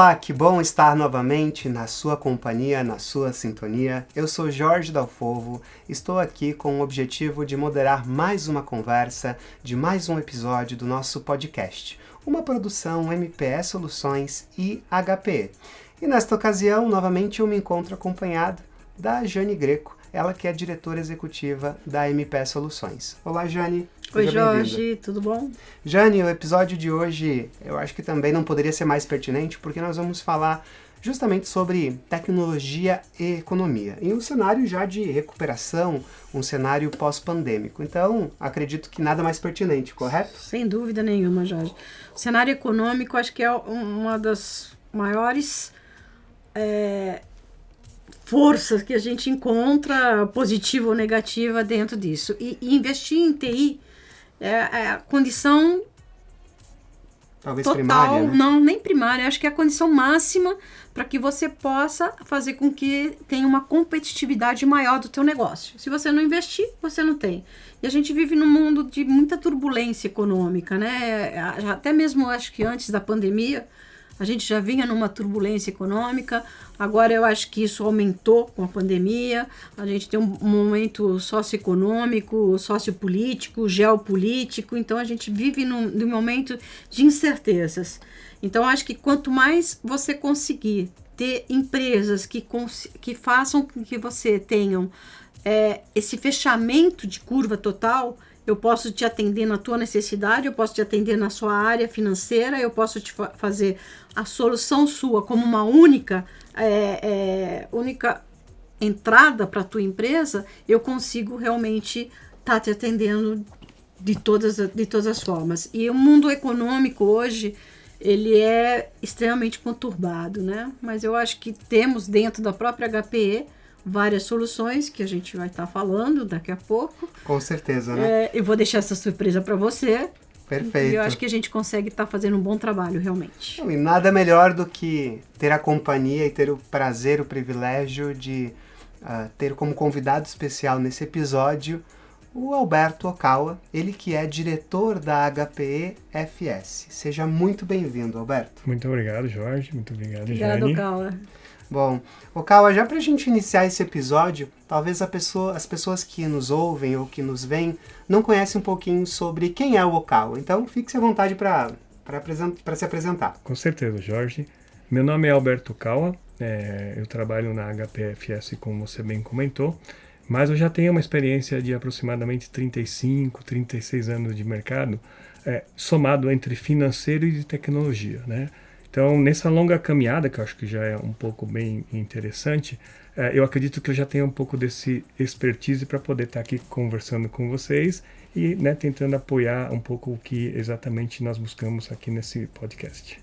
Olá, que bom estar novamente na sua companhia, na sua sintonia. Eu sou Jorge Dalfovo, estou aqui com o objetivo de moderar mais uma conversa de mais um episódio do nosso podcast, uma produção MPE Soluções e HPE. E nesta ocasião, novamente, eu me encontro acompanhado da Jane Greco, ela que é diretora executiva da MPE Soluções. Olá, Jane. Oi, Jorge, tudo bom? Jane, o episódio de hoje eu acho que também não poderia ser mais pertinente, porque nós vamos falar justamente sobre tecnologia e economia, em um cenário já de recuperação, um cenário pós-pandêmico. Então, acredito que nada mais pertinente, correto? Sem dúvida nenhuma, Jorge. O cenário econômico acho que é uma das maiores forças que a gente encontra, positiva ou negativa, dentro disso. E investir em TI é a condição Talvez total, primária, né? não, nem primária, acho que é a condição máxima para que você possa fazer com que tenha uma competitividade maior do teu negócio. Se você não investir, você não tem. E a gente vive num mundo de muita turbulência econômica, né? Até mesmo acho que antes da pandemia, a gente já vinha numa turbulência econômica, agora eu acho que isso aumentou com a pandemia, a gente tem um momento socioeconômico, sociopolítico, geopolítico, então a gente vive num momento de incertezas. Então acho que quanto mais você conseguir ter empresas que façam com que você tenham esse fechamento de curva total, eu posso te atender na tua necessidade, eu posso te atender na sua área financeira, eu posso te fazer a solução sua como uma única entrada para a tua empresa, eu consigo realmente estar te atendendo de todas as formas. E o mundo econômico hoje, ele é extremamente conturbado, né? Mas eu acho que temos dentro da própria HPE várias soluções que a gente vai estar falando daqui a pouco. Com certeza, né? Eu vou deixar essa surpresa para você. Perfeito. E eu acho que a gente consegue estar fazendo um bom trabalho, realmente. E nada melhor do que ter a companhia e ter o prazer, o privilégio de ter como convidado especial nesse episódio o Alberto Okawa, ele que é diretor da HPE FS. Seja muito bem-vindo, Alberto. Muito obrigado, Jorge. Muito obrigado, Obrigado, Jane. Okawa. Bom, Okawa, já para a gente iniciar esse episódio, talvez as pessoas que nos ouvem ou que nos veem não conhecem um pouquinho sobre quem é o Okawa. Então, fique-se à vontade para se apresentar. Com certeza, Jorge. Meu nome é Alberto Okawa. Eu trabalho na HPFS, como você bem comentou, mas eu já tenho uma experiência de aproximadamente 35, 36 anos de mercado, somado entre financeiro e de tecnologia, né? Então, nessa longa caminhada, que eu acho que já é um pouco bem interessante, eu acredito que eu já tenho um pouco desse expertise para poder estar aqui conversando com vocês e, né, tentando apoiar um pouco o que exatamente nós buscamos aqui nesse podcast.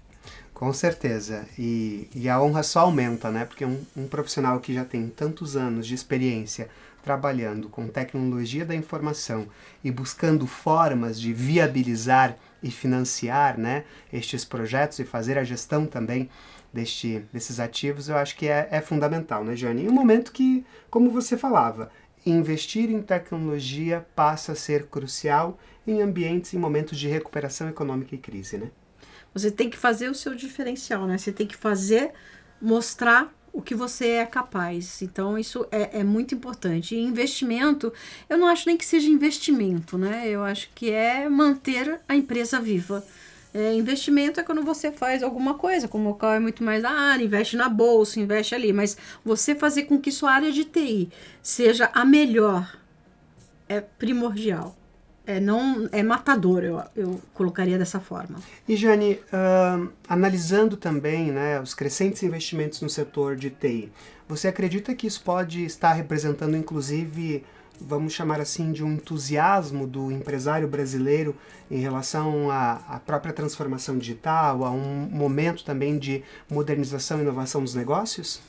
Com certeza. E a honra só aumenta, né? Porque um profissional que já tem tantos anos de experiência trabalhando com tecnologia da informação e buscando formas de viabilizar e financiar, né, estes projetos e fazer a gestão também desses ativos, eu acho que é fundamental, né, Jane? Em um momento que, como você falava, investir em tecnologia passa a ser crucial em ambientes, em momentos de recuperação econômica e crise, né? Você tem que fazer o seu diferencial, né? Você tem que mostrar o que você é capaz. Então, isso é muito importante. E investimento, eu não acho nem que seja investimento, né? Eu acho que é manter a empresa viva. Investimento é quando você faz alguma coisa, como o qual é muito mais da área, investe na bolsa, investe ali. Mas você fazer com que sua área de TI seja a melhor é primordial. Não é matador, eu colocaria dessa forma. E, Jane, analisando também, né, os crescentes investimentos no setor de TI, você acredita que isso pode estar representando, inclusive, vamos chamar assim, de um entusiasmo do empresário brasileiro em relação à própria transformação digital, a um momento também de modernização e inovação dos negócios?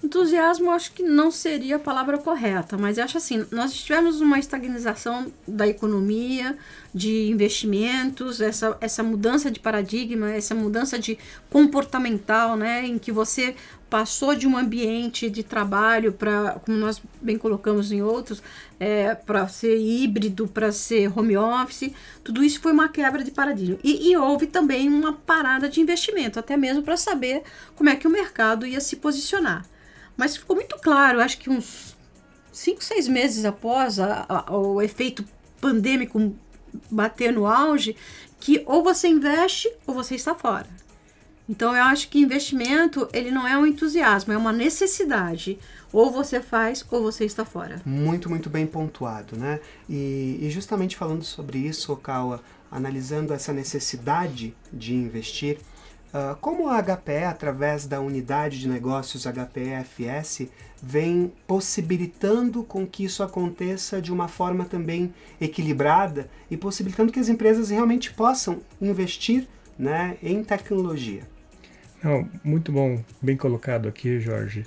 Entusiasmo, acho que não seria a palavra correta, mas eu acho assim, nós tivemos uma estagnação da economia, de investimentos, essa mudança de paradigma, essa mudança de comportamental, né, em que você passou de um ambiente de trabalho para, como nós bem colocamos em outros, para ser híbrido, para ser home office, tudo isso foi uma quebra de paradigma. E houve também uma parada de investimento, até mesmo para saber como é que o mercado ia se posicionar. Mas ficou muito claro, acho que uns 5, 6 meses após o efeito pandêmico bater no auge, que ou você investe ou você está fora. Então, eu acho que investimento, ele não é um entusiasmo, é uma necessidade. Ou você faz, ou você está fora. Muito, muito bem pontuado, né? E justamente falando sobre isso, Okawa, analisando essa necessidade de investir, como a HPE, através da unidade de negócios HPE-FS, vem possibilitando com que isso aconteça de uma forma também equilibrada e possibilitando que as empresas realmente possam investir, né, em tecnologia? Não, muito bom, bem colocado aqui, Jorge.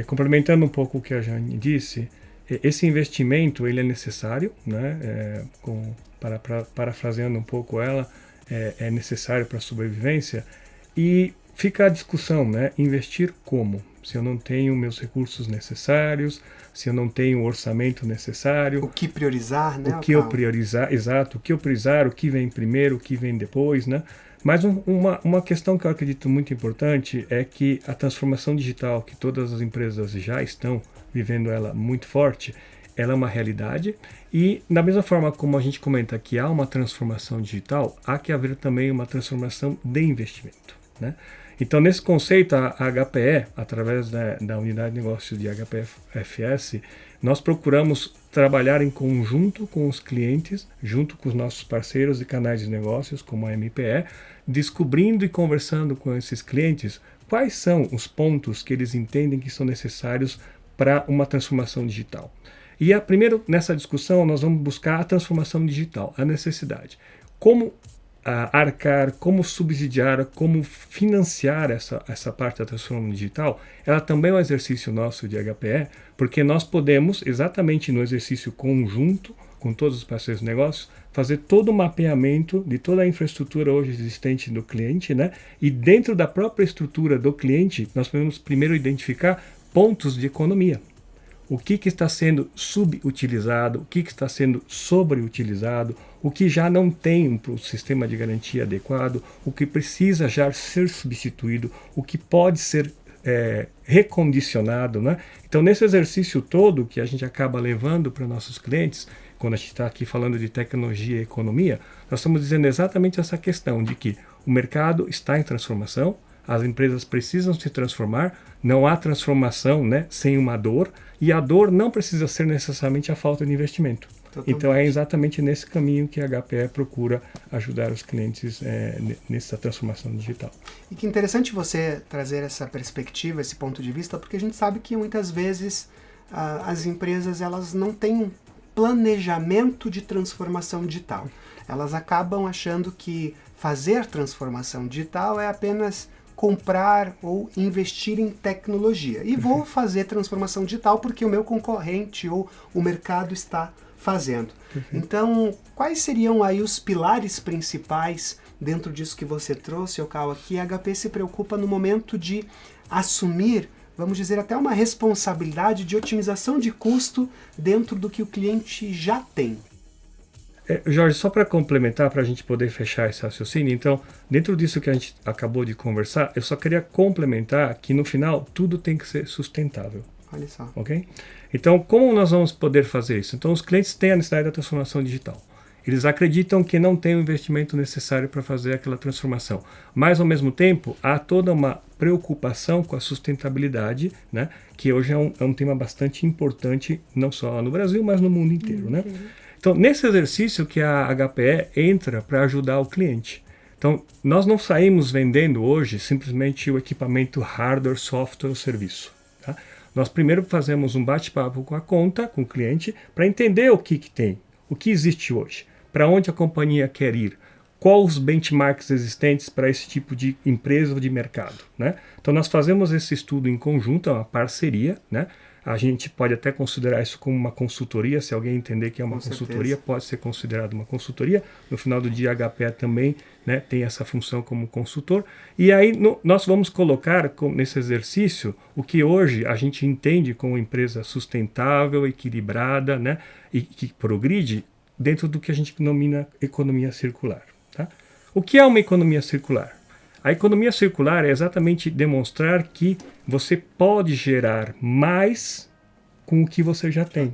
Complementando um pouco o que a Jane disse, esse investimento ele é necessário, né? Parafraseando um pouco ela, é necessário para a sobrevivência. E fica a discussão, né? Investir como? Se eu não tenho meus recursos necessários, se eu não tenho o orçamento necessário. O que priorizar, né? O que eu priorizar, exato. O que eu priorizar, o que vem primeiro, o que vem depois, né? Mas uma questão que eu acredito muito importante é que a transformação digital, que todas as empresas já estão vivendo ela muito forte, ela é uma realidade. E da mesma forma como a gente comenta que há uma transformação digital, há que haver também uma transformação de investimento, né? Então, nesse conceito, a HPE, através da unidade de negócios de HPE-FS, nós procuramos trabalhar em conjunto com os clientes, junto com os nossos parceiros e canais de negócios, como a MPE, descobrindo e conversando com esses clientes quais são os pontos que eles entendem que são necessários para uma transformação digital. E primeiro, nessa discussão, nós vamos buscar a transformação digital, a necessidade. Como arcar, como subsidiar, como financiar essa parte da transformação digital, ela também é um exercício nosso de HPE, porque nós podemos, exatamente no exercício conjunto, com todos os parceiros de negócios, fazer todo o mapeamento de toda a infraestrutura hoje existente do cliente, né? E dentro da própria estrutura do cliente, nós podemos primeiro identificar pontos de economia. O que está sendo subutilizado, o que está sendo sobreutilizado, o que já não tem um sistema de garantia adequado, o que precisa já ser substituído, o que pode ser recondicionado, né? Então, nesse exercício todo que a gente acaba levando para nossos clientes, quando a gente está aqui falando de tecnologia e economia, nós estamos dizendo exatamente essa questão de que o mercado está em transformação, as empresas precisam se transformar, não há transformação, né, sem uma dor, e a dor não precisa ser necessariamente a falta de investimento. Totalmente. Então é exatamente nesse caminho que a HPE procura ajudar os clientes nessa transformação digital. E que interessante você trazer essa perspectiva, esse ponto de vista, porque a gente sabe que muitas vezes as empresas elas não têm um planejamento de transformação digital. Elas acabam achando que fazer transformação digital é apenas comprar ou investir em tecnologia. E vou fazer transformação digital porque o meu concorrente ou o mercado está fazendo. Então, quais seriam aí os pilares principais dentro disso que você trouxe, Okawa, que a HP se preocupa no momento de assumir, vamos dizer, até uma responsabilidade de otimização de custo dentro do que o cliente já tem? Jorge, só para complementar, para a gente poder fechar esse raciocínio, então, dentro disso que a gente acabou de conversar, eu só queria complementar que no final tudo tem que ser sustentável. Olha só. Ok? Então, como nós vamos poder fazer isso? Então, os clientes têm a necessidade da transformação digital. Eles acreditam que não tem o investimento necessário para fazer aquela transformação. Mas, ao mesmo tempo, há toda uma preocupação com a sustentabilidade, né? Que hoje é um tema bastante importante, não só no Brasil, mas no mundo inteiro, né? Então, nesse exercício que a HPE entra para ajudar o cliente. Então, nós não saímos vendendo hoje simplesmente o equipamento hardware, software ou serviço. Tá? Nós primeiro fazemos um bate-papo com a conta, com o cliente, para entender o que tem, o que existe hoje, para onde a companhia quer ir, quais os benchmarks existentes para esse tipo de empresa ou de mercado. Né? Então, nós fazemos esse estudo em conjunto, é uma parceria, né? A gente pode até considerar isso como uma consultoria, se alguém entender que é uma Com consultoria, certeza. pode ser considerado uma consultoria. No final do dia, a HPE também, né, tem essa função como consultor. E aí nós vamos colocar nesse exercício o que hoje a gente entende como empresa sustentável, equilibrada, né, e que progride dentro do que a gente denomina economia circular. Tá? O que é uma economia circular? A economia circular é exatamente demonstrar que você pode gerar mais com o que você já tem.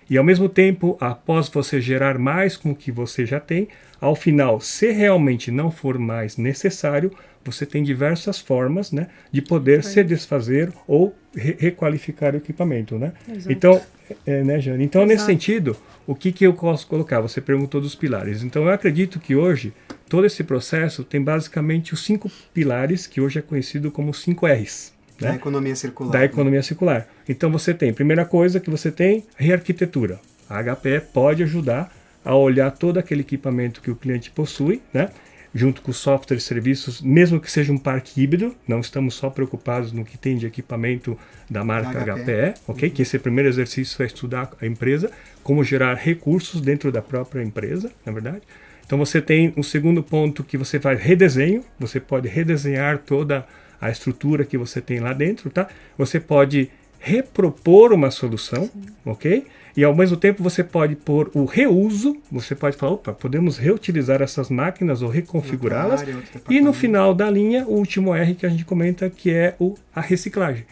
E ao mesmo tempo, após você gerar mais com o que você já tem, ao final, se realmente não for mais necessário, você tem diversas formas, né, de poder se desfazer ou requalificar o equipamento. Né? Então, né, Jane? Então, nesse sentido, o que eu posso colocar? Você perguntou dos pilares. Então, eu acredito que hoje, todo esse processo tem basicamente os 5 pilares, que hoje é conhecido como 5 R's. Né? Da economia circular. Da economia circular. Então, você tem, primeira coisa que você tem, rearquitetura. A HPE pode ajudar a olhar todo aquele equipamento que o cliente possui, né? Junto com software e serviços, mesmo que seja um parque híbrido, não estamos só preocupados no que tem de equipamento da marca HPE, ok? Que esse primeiro exercício é estudar a empresa, como gerar recursos dentro da própria empresa, na verdade. Então você tem um segundo ponto que você faz redesenho, você pode redesenhar toda a estrutura que você tem lá dentro, tá? Você pode repropor uma solução, ok? E ao mesmo tempo você pode pôr o reuso, você pode falar, opa, podemos reutilizar essas máquinas ou reconfigurá-las. E no final da linha, o último R que a gente comenta, que é a reciclagem.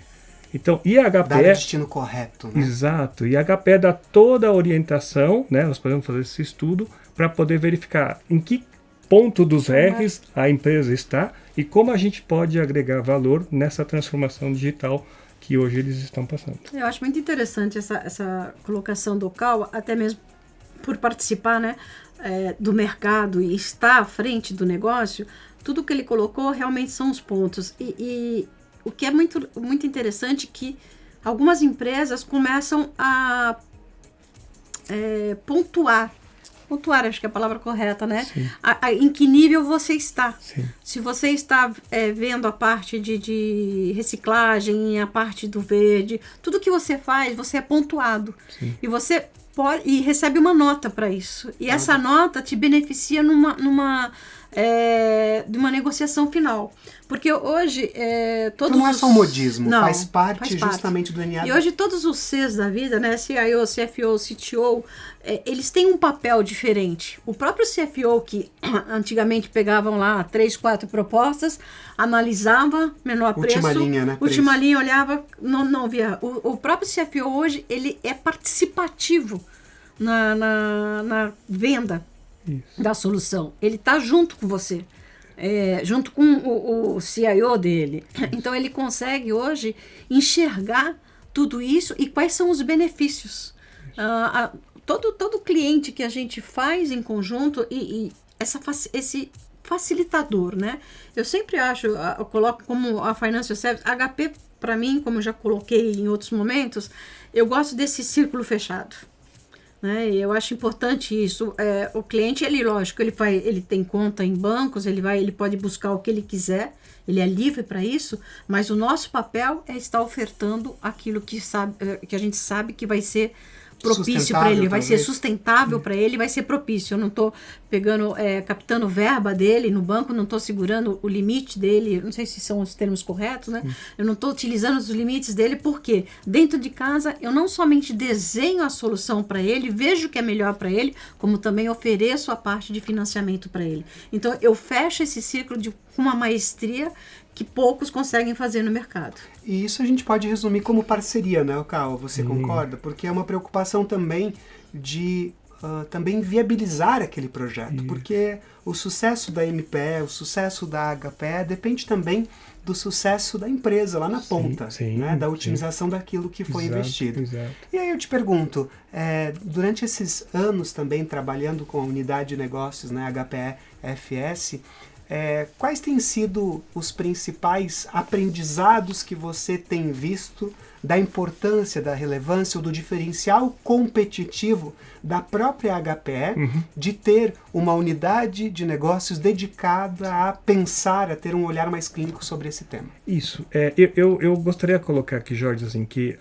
Então, e a HPE... Dar o destino correto, né? Exato. E a HPE dá toda a orientação, né? Nós podemos fazer esse estudo para poder verificar em que ponto dos R's a empresa está e como a gente pode agregar valor nessa transformação digital que hoje eles estão passando. Eu acho muito interessante essa colocação do Kawa, até mesmo por participar, né, do mercado e estar à frente do negócio. Tudo que ele colocou realmente são os pontos. E o que é muito, muito interessante é que algumas empresas começam a pontuar, acho que é a palavra correta, né? Em que nível você está. Sim. Se você está vendo a parte de reciclagem, a parte do verde, tudo que você faz, você é pontuado. Sim. E você pode recebe uma nota para isso. E essa nota te beneficia de uma negociação final. Porque hoje todos então não é só um modismo, não, faz parte justamente do DNA. E hoje todos os Cs da vida, né, CIO, CFO, CTO, eles têm um papel diferente. O próprio CFO, que antigamente pegavam lá 3, 4 propostas, analisava, menor preço, última linha, olhava, não via. O próprio CFO hoje, ele é participativo na venda da solução. Ele está junto com você, junto com o CIO dele. Então ele consegue hoje enxergar tudo isso e quais são os benefícios. Todo cliente que a gente faz em conjunto e esse facilitador, né? Eu sempre eu coloco como a Financial Service, HP, para mim, como eu já coloquei em outros momentos, eu gosto desse círculo fechado. Né? E eu acho importante isso. O cliente, lógico, ele tem conta em bancos, ele pode buscar o que ele quiser, ele é livre para isso, mas o nosso papel é estar ofertando aquilo que a gente sabe que vai ser propício para ele, vai ser sustentável para ele, vai ser propício. Eu não estou captando verba dele no banco, não estou segurando o limite dele, não sei se são os termos corretos, né? Eu não estou utilizando os limites dele, porque dentro de casa eu não somente desenho a solução para ele, vejo o que é melhor para ele, como também ofereço a parte de financiamento para ele. Então eu fecho esse ciclo com uma maestria que poucos conseguem fazer no mercado. E isso a gente pode resumir como parceria, né, Kawa? Você concorda? Porque é uma preocupação também de também viabilizar aquele projeto. Porque o sucesso da MPE, o sucesso da HPE depende também do sucesso da empresa lá na ponta, né? Da otimização daquilo que foi investido. Exato. E aí eu te pergunto, durante esses anos também trabalhando com a unidade de negócios, né, HPE FS, quais têm sido os principais aprendizados que você tem visto da importância, da relevância ou do diferencial competitivo da própria HPE de ter uma unidade de negócios dedicada a pensar, a ter um olhar mais clínico sobre esse tema? Isso. Eu gostaria de colocar aqui, Jorge, assim, que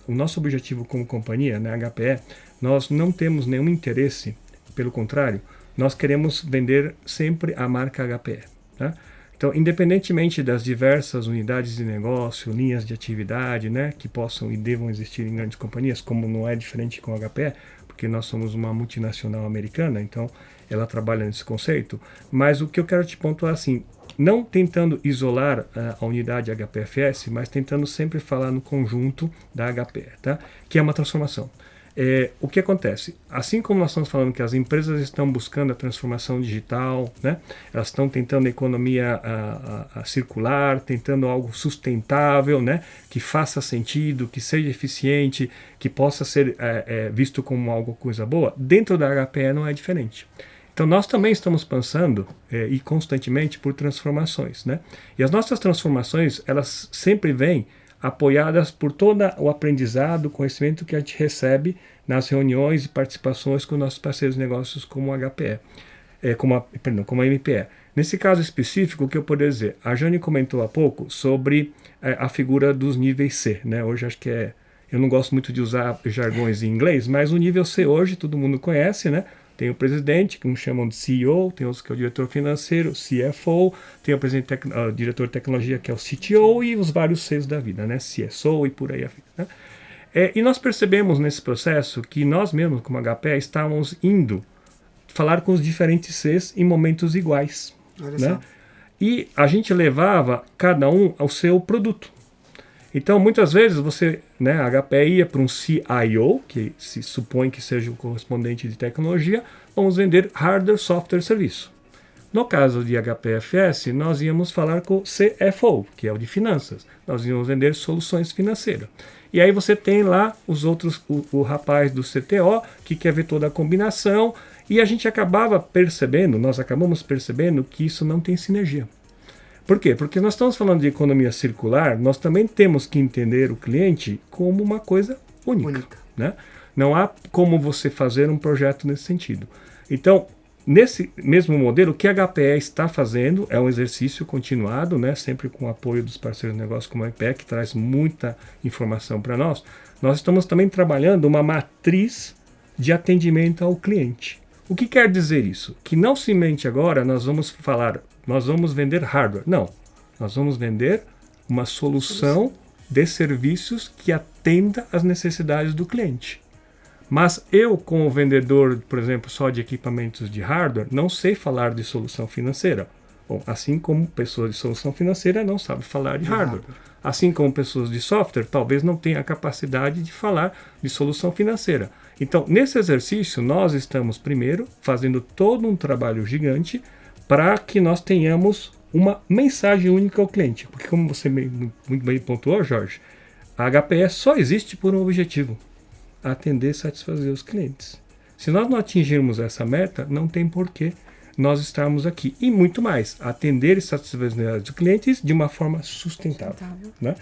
o nosso objetivo como companhia, na HPE, nós não temos nenhum interesse, pelo contrário, nós queremos vender sempre a marca HPE. Tá? Então, independentemente das diversas unidades de negócio, linhas de atividade, né, que possam e devam existir em grandes companhias, como não é diferente com a HPE, porque nós somos uma multinacional americana, então ela trabalha nesse conceito, mas o que eu quero te pontuar assim, não tentando isolar a unidade HPFS, mas tentando sempre falar no conjunto da HPE, tá? Que é uma transformação. O que acontece? Assim como nós estamos falando que as empresas estão buscando a transformação digital, né? Elas estão tentando a economia circular, tentando algo sustentável, né? Que faça sentido, que seja eficiente, que possa ser visto como algo coisa boa, dentro da HPE não é diferente. Então nós também estamos pensando e constantemente por transformações, né? E as nossas transformações, elas sempre vêm apoiadas por todo o aprendizado, o conhecimento que a gente recebe nas reuniões e participações com nossos parceiros de negócios como a HPE, como a MPE. Nesse caso específico, o que eu poderia dizer? A Jane comentou há pouco sobre a figura dos níveis C, né? Hoje acho que eu não gosto muito de usar jargões em inglês, mas o nível C hoje todo mundo conhece, né? Tem o presidente, que uns chamam de CEO, tem outros que é o diretor financeiro, CFO, tem o diretor de tecnologia, que é o CTO, e os vários Cs da vida, né? CSO e por aí afim. Né? E nós percebemos nesse processo que nós mesmos, como HPE, estávamos indo falar com os diferentes Cs em momentos iguais. Né? E a gente levava cada um ao seu produto. Então, muitas vezes, a HPE ia para um CIO, que se supõe que seja o correspondente de tecnologia, vamos vender hardware, software, serviço. No caso de HPFS, nós íamos falar com o CFO, que é o de finanças. Nós íamos vender soluções financeiras. E aí você tem lá os outros, o rapaz do CTO, que quer ver toda a combinação, e a gente nós acabamos percebendo que isso não tem sinergia. Por quê? Porque nós estamos falando de economia circular, nós também temos que entender o cliente como uma coisa única. Né? Não há como você fazer um projeto nesse sentido. Então, nesse mesmo modelo, o que a HPE está fazendo é um exercício continuado, né? Sempre com o apoio dos parceiros de negócio como a HPE, que traz muita informação para nós. Nós estamos também trabalhando uma matriz de atendimento ao cliente. O que quer dizer isso? Que não somente agora nós vamos vender hardware. Não. Nós vamos vender uma solução de serviços que atenda às necessidades do cliente. Mas eu, como vendedor, por exemplo, só de equipamentos de hardware, não sei falar de solução financeira. Bom, assim como pessoas de solução financeira não sabem falar de hardware. Assim como pessoas de software talvez não tenham a capacidade de falar de solução financeira. Então, nesse exercício, nós estamos primeiro fazendo todo um trabalho gigante para que nós tenhamos uma mensagem única ao cliente. Porque, como você muito bem pontuou, Jorge, a HPE só existe por um objetivo: atender e satisfazer os clientes. Se nós não atingirmos essa meta, não tem porquê nós estarmos aqui. E muito mais, atender e satisfazer as necessidades dos clientes de uma forma sustentável. Né?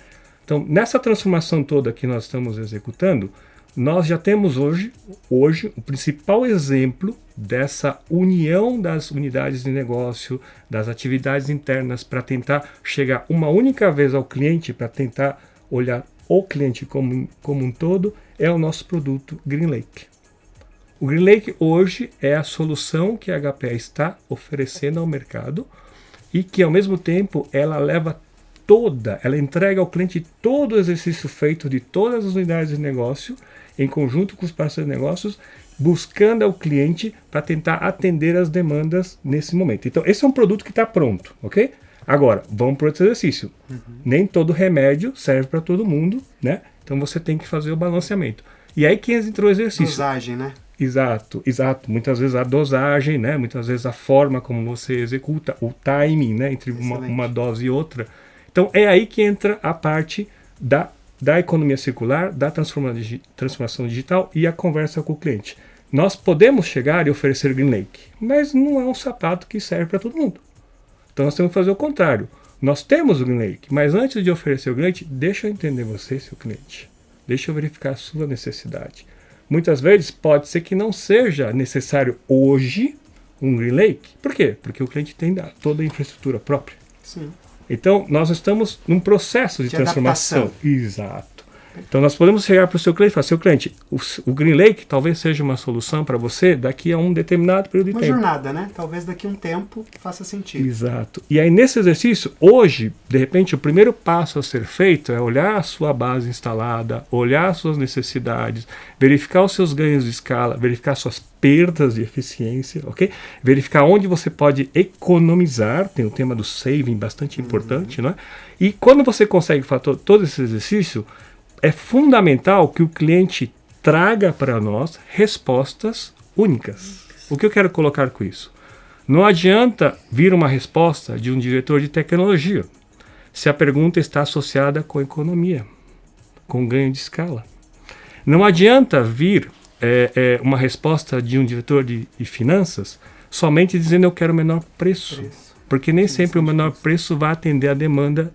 Então, nessa transformação toda que nós estamos executando, nós já temos hoje o principal exemplo dessa união das unidades de negócio, das atividades internas, para tentar chegar uma única vez ao cliente, para tentar olhar o cliente como um todo, é o nosso produto GreenLake. O GreenLake hoje é a solução que a HPE está oferecendo ao mercado e que, ao mesmo tempo, ela entrega ao cliente todo o exercício feito de todas as unidades de negócio, em conjunto com os parceiros de negócios, buscando ao cliente para tentar atender as demandas nesse momento. Então, esse é um produto que está pronto, ok? Agora, vamos para outro exercício. Nem todo remédio serve para todo mundo, né? Então, você tem que fazer o balanceamento. E aí que entra o exercício. Dosagem, né? Exato. Muitas vezes a dosagem, né? Muitas vezes a forma como você executa, o timing, né? Entre uma dose e outra. Então, é aí que entra a parte da economia circular, da transformação digital e a conversa com o cliente. Nós podemos chegar e oferecer GreenLake, mas não é um sapato que serve para todo mundo. Então nós temos que fazer o contrário. Nós temos o GreenLake, mas antes de oferecer o GreenLake, deixa eu entender você, seu cliente. Deixa eu verificar a sua necessidade. Muitas vezes pode ser que não seja necessário hoje um GreenLake. Por quê? Porque o cliente tem toda a infraestrutura própria. Sim. Então, nós estamos num processo de transformação. Adaptação. Exato. Então, nós podemos chegar para o seu cliente e falar, seu cliente, o GreenLake talvez seja uma solução para você daqui a um determinado período de tempo. Uma jornada, né? Talvez daqui a um tempo faça sentido. Exato. E aí, nesse exercício, hoje, de repente, o primeiro passo a ser feito é olhar a sua base instalada, olhar as suas necessidades, verificar os seus ganhos de escala, verificar suas perdas de eficiência, ok? Verificar onde você pode economizar, tem o tema do saving bastante importante, não é? E quando você consegue fazer todo esse exercício, é fundamental que o cliente traga para nós respostas únicas. O que eu quero colocar com isso? Não adianta vir uma resposta de um diretor de tecnologia se a pergunta está associada com economia, com ganho de escala. Não adianta vir uma resposta de um diretor de finanças somente dizendo eu quero o menor preço. Porque nem sempre o menor preço vai atender a demanda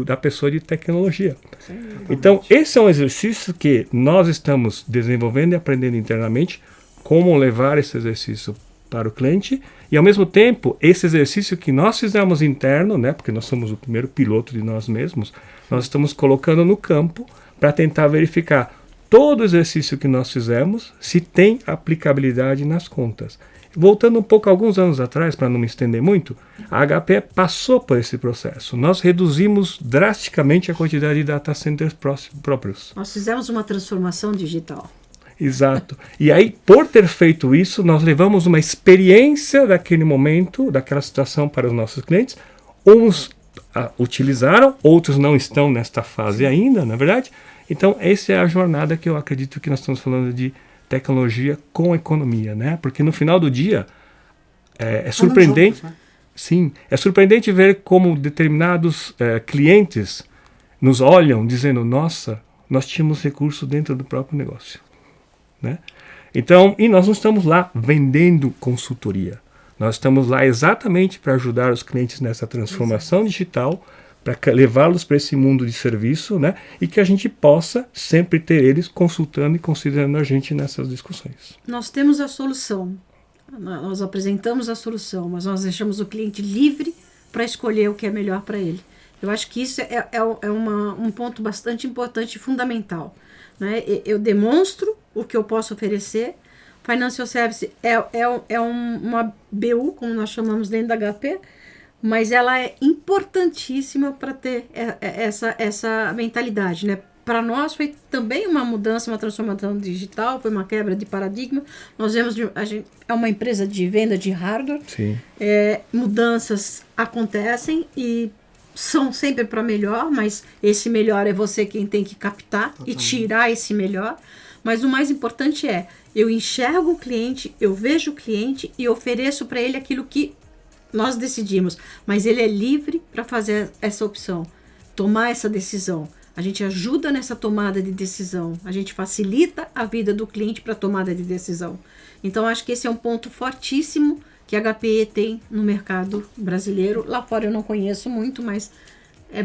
da pessoa de tecnologia. Sim, então, esse é um exercício que nós estamos desenvolvendo e aprendendo internamente como levar esse exercício para o cliente e, ao mesmo tempo, esse exercício que nós fizemos interno, né, porque nós somos o primeiro piloto de nós mesmos, nós estamos colocando no campo para tentar verificar todo o exercício que nós fizemos, se tem aplicabilidade nas contas. Voltando um pouco alguns anos atrás, para não me estender muito, a HPE passou por esse processo. Nós reduzimos drasticamente a quantidade de data centers próprios. Nós fizemos uma transformação digital. Exato. E aí, por ter feito isso, nós levamos uma experiência daquele momento, daquela situação para os nossos clientes. Uns utilizaram, outros não estão nesta fase ainda, na verdade. Então, essa é a jornada que eu acredito que nós estamos falando de tecnologia com economia, né? Porque no final do dia é surpreendente, juntos, né? Sim, é surpreendente ver como determinados clientes nos olham dizendo, nossa, nós tínhamos recurso dentro do próprio negócio, né? Então, e nós não estamos lá vendendo consultoria, nós estamos lá exatamente para ajudar os clientes nessa transformação digital, para levá-los para esse mundo de serviço, né? E que a gente possa sempre ter eles consultando e considerando a gente nessas discussões. Nós temos a solução, nós apresentamos a solução, mas nós deixamos o cliente livre para escolher o que é melhor para ele. Eu acho que isso um ponto bastante importante e fundamental, né? Eu demonstro o que eu posso oferecer. Financial Service uma BU, como nós chamamos dentro da HP, mas ela é importantíssima para ter essa mentalidade, né? Para nós foi também uma mudança, uma transformação digital, foi uma quebra de paradigma. Nós vemos, a gente é uma empresa de venda de hardware. Sim. Mudanças acontecem e são sempre para melhor, mas esse melhor é você quem tem que captar e tirar esse melhor. Mas o mais importante é, eu enxergo o cliente, eu vejo o cliente e ofereço para ele aquilo que nós decidimos, mas ele é livre para fazer essa opção, tomar essa decisão. A gente ajuda nessa tomada de decisão, a gente facilita a vida do cliente para a tomada de decisão. Então, acho que esse é um ponto fortíssimo que a HPE tem no mercado brasileiro. Lá fora eu não conheço muito, mas é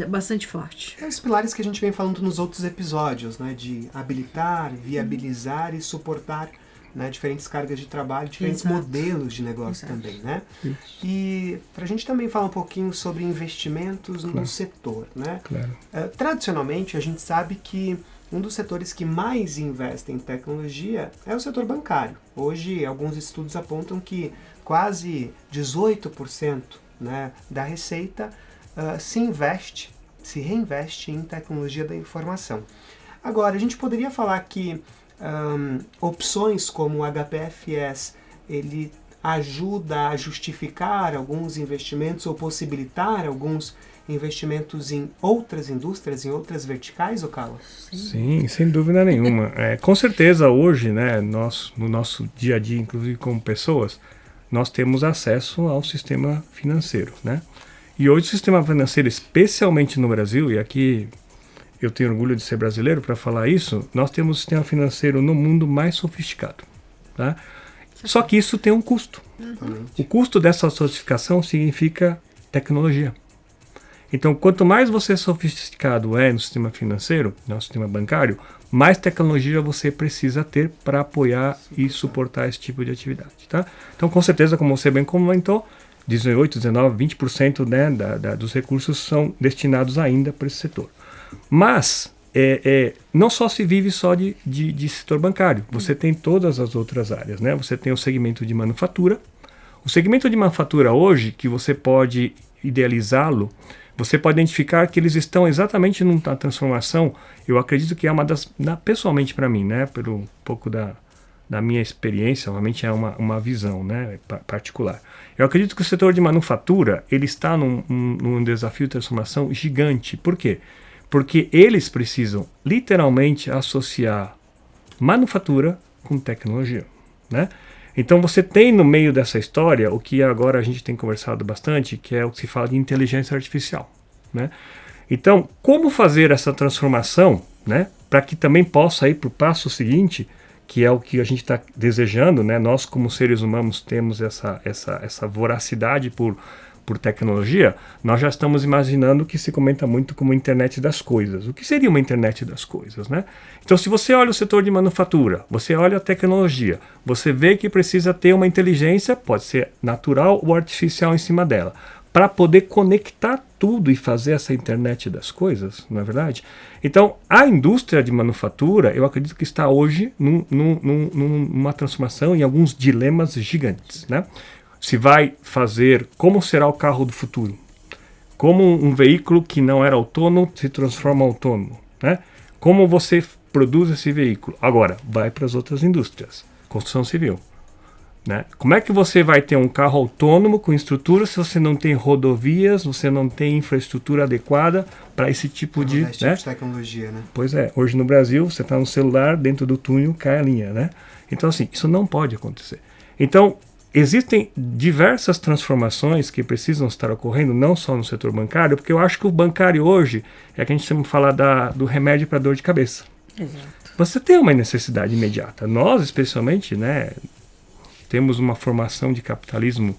bastante forte. É os pilares que a gente vem falando nos outros episódios, né? De habilitar, viabilizar e suportar, né, diferentes cargas de trabalho, diferentes modelos de negócio também, né? Isso. E para a gente também falar um pouquinho sobre investimentos no setor, né? Claro. Tradicionalmente, a gente sabe que um dos setores que mais investem em tecnologia é o setor bancário. Hoje, alguns estudos apontam que quase 18%, né, da receita se reinveste em tecnologia da informação. Agora, a gente poderia falar que opções como o HPFS, ele ajuda a justificar alguns investimentos ou possibilitar alguns investimentos em outras indústrias, em outras verticais, Ocala? Sim, sem dúvida nenhuma. Com certeza hoje, né, nós, no nosso dia a dia, inclusive como pessoas, nós temos acesso ao sistema financeiro, né? E hoje o sistema financeiro, especialmente no Brasil, e aqui eu tenho orgulho de ser brasileiro para falar isso, nós temos o sistema financeiro no mundo mais sofisticado, tá? Só que isso tem um custo. O custo dessa sofisticação significa tecnologia. Então, quanto mais você sofisticado é no sistema financeiro, no sistema bancário, mais tecnologia você precisa ter para apoiar e suportar esse tipo de atividade. Tá? Então, com certeza, como você bem comentou, 18, 19, 20%, né, dos recursos são destinados ainda para esse setor. Mas não só se vive só de setor bancário, você tem todas as outras áreas. Né? Você tem o segmento de manufatura. O segmento de manufatura hoje, que você pode idealizá-lo, você pode identificar que eles estão exatamente numa transformação. Eu acredito que é uma das, pessoalmente para mim, né, pelo um pouco da minha experiência, realmente é uma visão, né, particular. Eu acredito que o setor de manufatura ele está num desafio de transformação gigante. Por quê? Porque eles precisam literalmente associar manufatura com tecnologia, né? Então você tem no meio dessa história o que agora a gente tem conversado bastante, que é o que se fala de inteligência artificial, né? Então, como fazer essa transformação, né, para que também possa ir para o passo seguinte, que é o que a gente está desejando, né? Nós como seres humanos temos essa voracidade por tecnologia. Nós já estamos imaginando que se comenta muito como internet das coisas. O que seria uma internet das coisas, né? Então, se você olha o setor de manufatura, você olha a tecnologia, você vê que precisa ter uma inteligência, pode ser natural ou artificial em cima dela, para poder conectar tudo e fazer essa internet das coisas, não é verdade? Então, a indústria de manufatura, eu acredito que está hoje numa transformação em alguns dilemas gigantes, né? Se vai fazer, como será o carro do futuro? Como um veículo que não era autônomo se transforma autônomo, né? Como você produz esse veículo? Agora, vai para as outras indústrias, construção civil, né? Como é que você vai ter um carro autônomo com estrutura se você não tem rodovias, você não tem infraestrutura adequada para esse tipo de tecnologia, né? Pois é, hoje no Brasil você está no celular, dentro do túnel cai a linha, né? Então assim, isso não pode acontecer. Então, existem diversas transformações que precisam estar ocorrendo, não só no setor bancário, porque eu acho que o bancário hoje é que a gente sempre fala do remédio para dor de cabeça. Exato. Você tem uma necessidade imediata. Nós, especialmente, né, temos uma formação de capitalismo,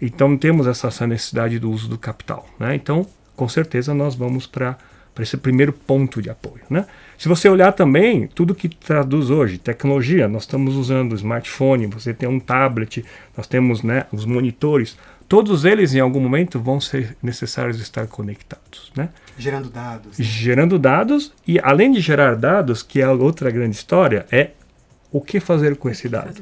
então temos essa necessidade do uso do capital, né? Então, com certeza, nós vamos para esse primeiro ponto de apoio, né? Se você olhar também, tudo que traduz hoje, tecnologia, nós estamos usando o smartphone, você tem um tablet, nós temos, né, os monitores, todos eles em algum momento vão ser necessários estar conectados, né? Gerando dados. Né? Gerando dados e além de gerar dados, que é outra grande história, é o que fazer com esse dado.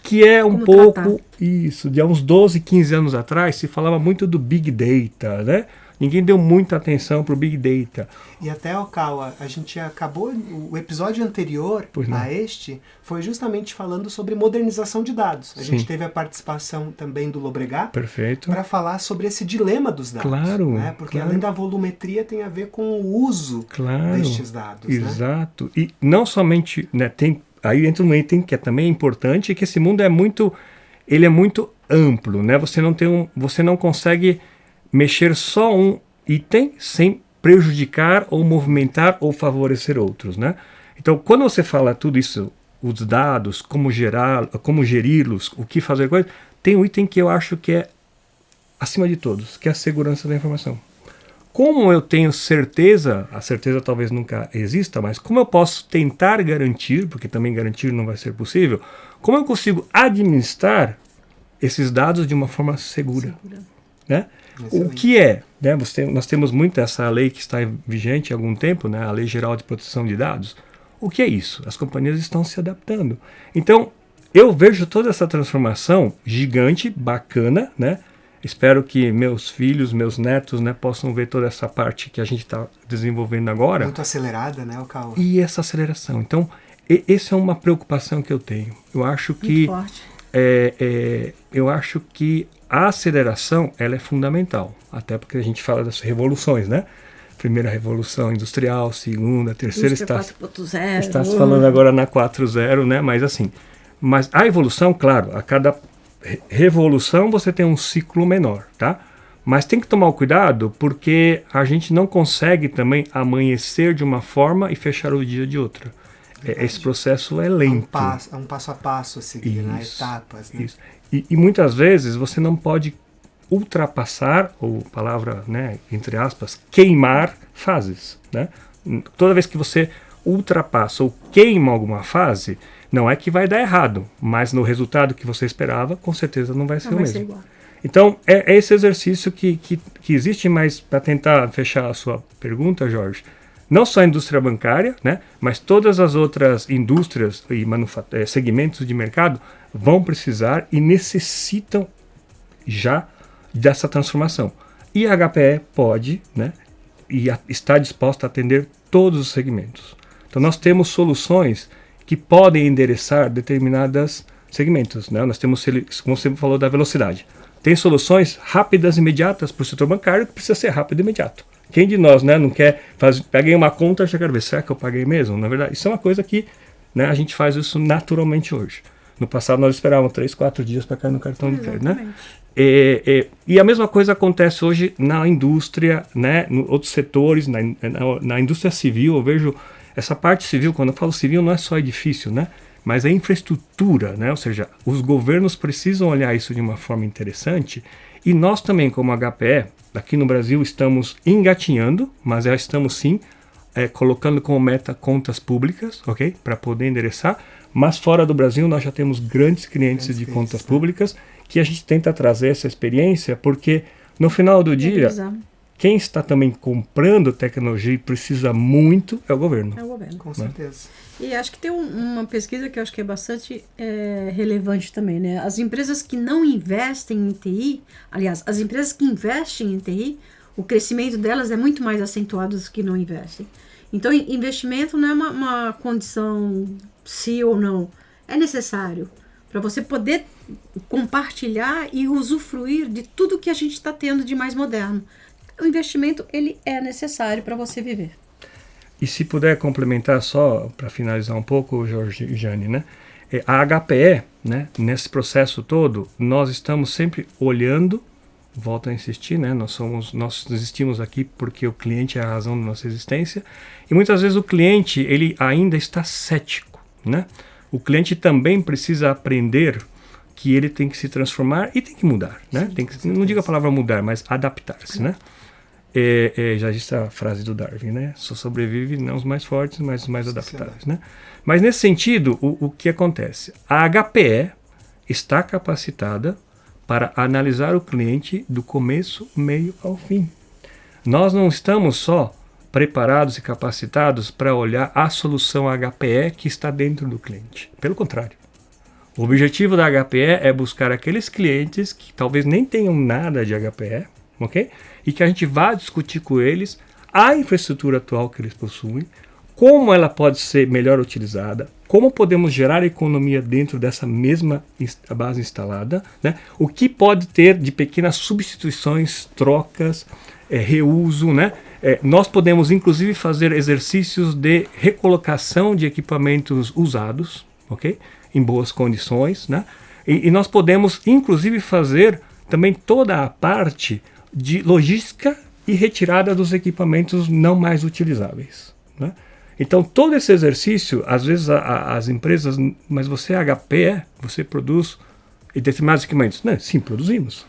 Que é um pouco isso, de há uns 12, 15 anos atrás se falava muito do Big Data, né? Ninguém deu muita atenção para o Big Data. E até, Okawa, a gente acabou, o episódio anterior a este foi justamente falando sobre modernização de dados. A gente teve a participação também do Lobregat para falar sobre esse dilema dos dados. Claro. Né? Porque além da volumetria tem a ver com o uso destes dados. Exato. Né? E não somente, né, aí entra um item que é também importante, que esse mundo é muito amplo, né? Você não consegue mexer só um item sem prejudicar ou movimentar ou favorecer outros, né? Então, quando você fala tudo isso, os dados, como geri-los, o que fazer com eles, tem um item que eu acho que é acima de todos, que é a segurança da informação. Como eu tenho certeza, a certeza talvez nunca exista, mas como eu posso tentar garantir, porque também garantir não vai ser possível, como eu consigo administrar esses dados de uma forma segura. Né? O que é? Né? Nós temos muito essa lei que está vigente há algum tempo, né? A Lei Geral de Proteção de Dados. O que é isso? As companhias estão se adaptando. Então, eu vejo toda essa transformação gigante, bacana, né? Espero que meus filhos, meus netos, né, possam ver toda essa parte que a gente está desenvolvendo agora. Muito acelerada, né, Okawa? E essa aceleração. Então, essa é uma preocupação que eu tenho. Eu acho que muito forte. Eu acho que a aceleração ela é fundamental, até porque a gente fala das revoluções, né? Primeira revolução industrial, segunda, terceira, estás falando agora na 4.0, né? Mas a evolução, claro, a cada revolução você tem um ciclo menor, tá? Mas tem que tomar cuidado porque a gente não consegue também amanhecer de uma forma e fechar o dia de outra. esse processo é lento. É um passo a passo a seguir, né? Etapas. Né? Isso. E muitas vezes você não pode ultrapassar, ou palavra, né, entre aspas, queimar fases. Né? Toda vez que você ultrapassa ou queima alguma fase, não é que vai dar errado, mas no resultado que você esperava, com certeza não vai ser o mesmo. Igual. Então, é esse exercício que existe, mas para tentar fechar a sua pergunta, Jorge, não só a indústria bancária, né, mas todas as outras indústrias e segmentos de mercado vão precisar e necessitam já dessa transformação. E a HPE pode, né, e está disposta a atender todos os segmentos. Então, nós temos soluções que podem endereçar determinados segmentos. Né? Nós temos, como você falou, da velocidade. Tem soluções rápidas e imediatas para o setor bancário que precisa ser rápido e imediato. Quem de nós, né, não quer fazer, peguei uma conta, já quero ver, será que eu paguei mesmo? Na verdade, isso é uma coisa que, né, a gente faz isso naturalmente hoje. No passado nós esperávamos 3, 4 dias para cair no cartão de crédito. Né? E a mesma coisa acontece hoje na indústria, né, em outros setores, na indústria civil. Eu vejo essa parte civil, quando eu falo civil, não é só edifício, né? Mas é infraestrutura, né? Ou seja, os governos precisam olhar isso de uma forma interessante e nós também, como HPE, aqui no Brasil estamos engatinhando, mas já estamos sim colocando como meta contas públicas, ok? Para poder endereçar, mas fora do Brasil nós já temos grandes clientes de contas públicas que a gente tenta trazer essa experiência, porque no final do dia, quem está também comprando tecnologia e precisa muito é o governo. É o governo. Com certeza. E acho que tem uma pesquisa que eu acho que é bastante relevante também, né? As empresas que não investem em TI, aliás, as empresas que investem em TI, o crescimento delas é muito mais acentuado do que não investem. Então, investimento não é uma condição sim ou não. É necessário para você poder compartilhar e usufruir de tudo que a gente está tendo de mais moderno. O investimento, ele é necessário para você viver. E se puder complementar só, para finalizar um pouco, Jorge e Jane, né? A HPE, né, nesse processo todo, nós estamos sempre olhando, volto a insistir, né, nós existimos aqui porque o cliente é a razão da nossa existência, e muitas vezes o cliente, ele ainda está cético, né? O cliente também precisa aprender que ele tem que se transformar e tem que mudar, né? Não diga a palavra mudar, mas adaptar-se, né? Já existe a frase do Darwin, né? Só sobrevive não os mais fortes, mas os mais adaptáveis, né? Mas nesse sentido, o que acontece? A HPE está capacitada para analisar o cliente do começo, meio ao fim. Nós não estamos só preparados e capacitados para olhar a solução HPE que está dentro do cliente. Pelo contrário. O objetivo da HPE é buscar aqueles clientes que talvez nem tenham nada de HPE, ok? E que a gente vá discutir com eles a infraestrutura atual que eles possuem, como ela pode ser melhor utilizada, como podemos gerar economia dentro dessa mesma base instalada, né? O que pode ter de pequenas substituições, trocas, reuso, né? Nós podemos inclusive fazer exercícios de recolocação de equipamentos usados, ok? Em boas condições, né? E nós podemos inclusive fazer também toda a parte de logística e retirada dos equipamentos não mais utilizáveis, né? Então todo esse exercício, às vezes as empresas, mas você é HPE, você produz determinados equipamentos? Não, sim, produzimos.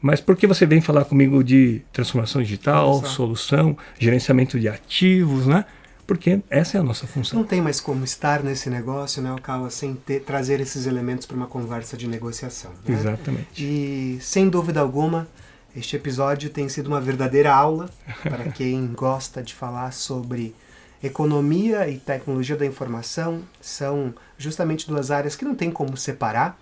Mas por que você vem falar comigo de transformação digital, solução, gerenciamento de ativos, né? Porque essa é a nossa função. Não tem mais como estar nesse negócio, né, Okawa, sem trazer esses elementos para uma conversa de negociação. Né? Exatamente. E, sem dúvida alguma, este episódio tem sido uma verdadeira aula para quem gosta de falar sobre economia e tecnologia da informação. São justamente duas áreas que não tem como separar.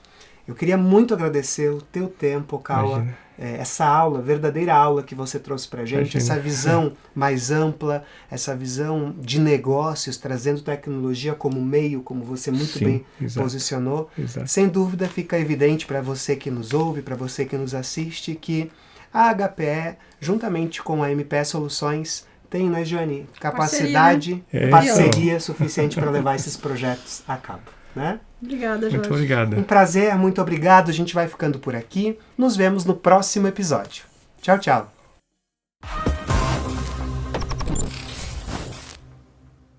Eu queria muito agradecer o teu tempo, Okawa, essa aula, verdadeira aula que você trouxe para a gente, essa visão mais ampla, essa visão de negócios, trazendo tecnologia como meio, como você muito bem posicionou. Exato. Sem dúvida fica evidente para você que nos ouve, para você que nos assiste, que a HPE, juntamente com a MPE Soluções, tem, né, Jane, capacidade, parceria suficiente para levar esses projetos a cabo. Né? Obrigada, Jorge. Muito obrigado. Um prazer, muito obrigado. A gente vai ficando por aqui. Nos vemos no próximo episódio. Tchau, tchau.